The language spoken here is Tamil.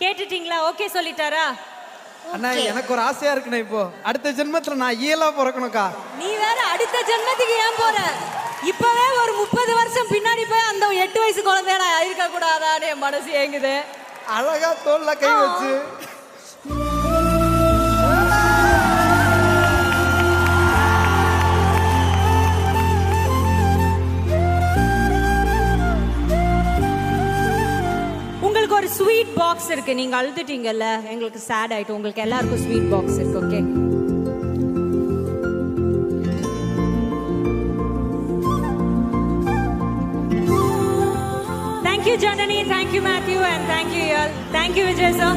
கேட்டுட்டீங்களா? ஓகே சொல்லிட்டாரா? அண்ணா எனக்கு ஒரு ஆசையா இருக்குண்ணா, இப்போ அடுத்த ஜென்மத்துல நான் ஈயலா பிறக்கணும்க்கா. நீ வேற அடுத்த ஜென்மத்துக்கு ஏன் போற? இப்பவே ஒரு 30 வருஷம் பின்னாடி போய் அந்த 8 வயசு குழந்தையா இருக்க கூடாதான்னு என் மனசு ஏங்குது. அழகா தோல்ல கை வச்சு உங்களுக்கு ஒரு ஸ்வீட் பாக்ஸ் இருக்கு. நீங்க அழுதுட்டீங்கல்ல, எங்களுக்கு சேட் ஆயிட்டு. உங்களுக்கு எல்லாருக்கும் ஸ்வீட் பாக்ஸ் இருக்கு. Okay, thank you Janani, thank you Matthew, and thank you Yal, thank you Vijay sir.